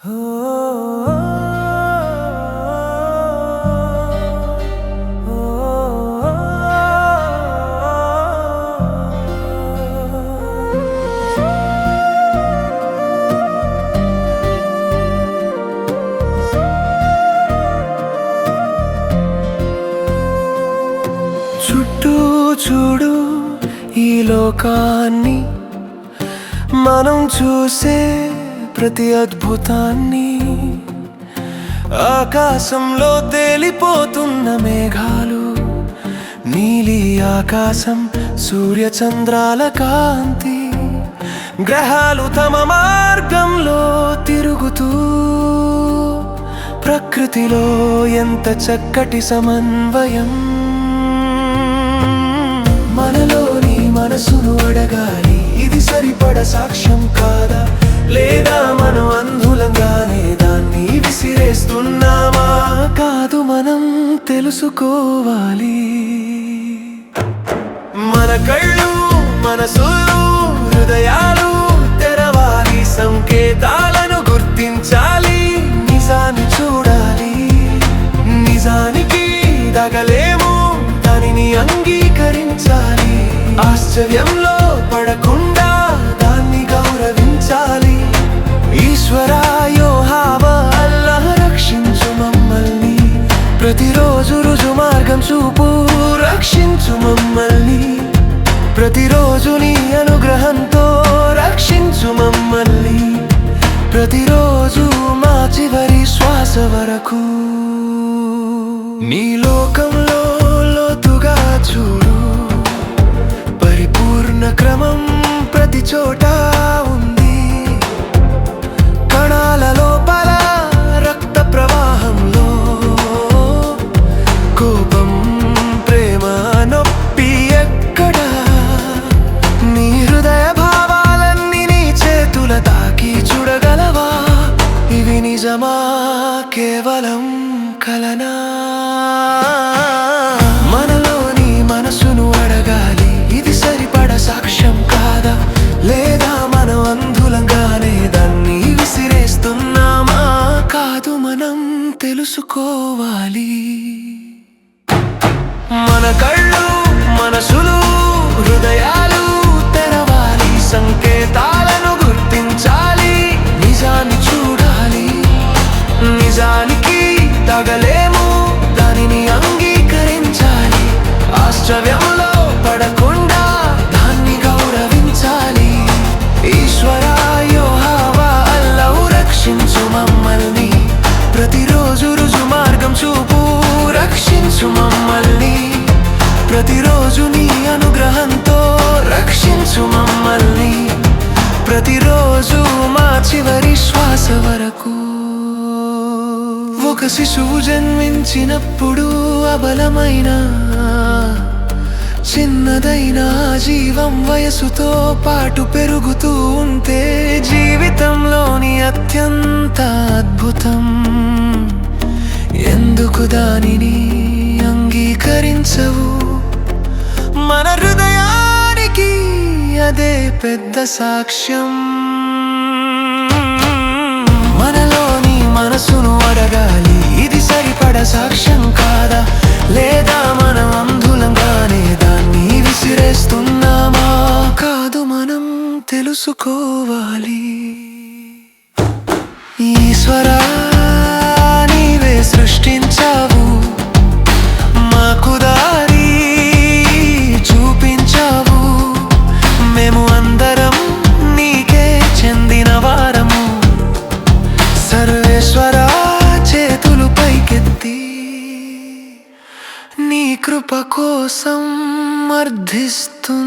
చుట్టూ చూడు ఈ లోకాన్ని, మనం చూసే ప్రతి అద్భుతాన్ని. ఆకాశంలో తేలిపోతున్న మేఘాలు, నీలి ఆకాశం, సూర్య చంద్రాల కాంతి, గ్రహాలు తమ మార్గంలో తిరుగుతూ, ప్రకృతిలో ఎంత చక్కటి సమన్వయం. మనలోని మనసును అడగాలి, ఇది సరిపడ సాక్ష్యం కాదా, లేదా మనం అంధులంగానే దాన్ని విసిరేస్తున్నామా? కాదు, మనం తెలుసుకోవాలి. మన కళ్ళు, మనసులు, హృదయాలు తెరవాలి, సంకేతాలను గుర్తించాలి, నిజాన్ని చూడాలి. నిజానికి దగలేము, దానిని అంగీకరించాలి. ఆశ్చర్యంలో పడకుండా దాన్ని గౌరవించాలి. ఈశ్వరా యెహోవా అల్లాహ్ రక్షించు మమ్మల్ని, ప్రతిరోజు రుజు మార్గం చూపు, రక్షించు మమ్మల్ని. ప్రతిరోజు నీ అనుగ్రహంతో రక్షించు మమ్మల్ని, ప్రతిరోజు మా చివరి శ్వాస వరకు. నీ లోకంలో లోతుగా చూడు, పరిపూర్ణ క్రమం ప్రతి చోట ఉంది. కణాల లోపల, రక్త ప్రవాహంలో, కోపం, ప్రేమ, నొప్పి ఎక్కడా? నీ హృదయ భావాలన్నీ నీ చేతుల తాకి చూడగలవా? ఇవి నిజమా, కేవలం కలనా? మనలోని మనసును అడగాలి, ఇది సరిపడ సాక్ష్యం కాదా, లేదా మనం అంధులంగానే దాన్ని విసిరేస్తున్నామా? కాదు, మనం తెలుసుకోవాలి. మన కళ్ళు, మనసులు, హృదయాలు తెరవాలి, సంకేతాలను గుర్తించాలి, నిజాన్ని చూడాలి. నిజానికి తగలేము, దానిని అంగీకరించాలి. ఆశ్చర్యంలో పడకుండా దాన్ని గౌరవించాలి. ఈశ్వరా యెహోవా అల్లాహ్ రక్షించు మమ్మల్ని, ప్రతిరోజు రుజు మార్గం చూపు, రక్షించు మమ్మల్ని. ప్రతిరోజు నీ అనుగ్రహంతో రక్షించు మమ్మల్ని, ప్రతిరోజు మా చివరి శ్వాస వరకు. ఒక శిశువు జన్మించినప్పుడు అబలమైన చిన్నదైన జీవం వయసుతో పాటు పెరుగుతూ ఉంటే జీవితంలోని అత్యంత అద్భుతం. ఎందుకు దానిని అంగీకరించవు? మన హృదయానికి అదే పెద్ద సాక్ష్యం. మనలోని మనసును అడగాలి, ఇది సరిపడ సాక్ష్యం కాదా, లేదా మనం అంధులంగానే దాన్ని విసిరేస్తున్నామా? కాదు, మనం తెలుసుకోవాలి. ఈశ్వరా నీవే సృష్టించావు, మాకు దారి చూపించావు. మేము అందరం నీకే చెందిన వారము. సర్వేశ్వరా చేతులు పైకెత్తి నీ కృప కోసం అర్థిస్తున్నాము.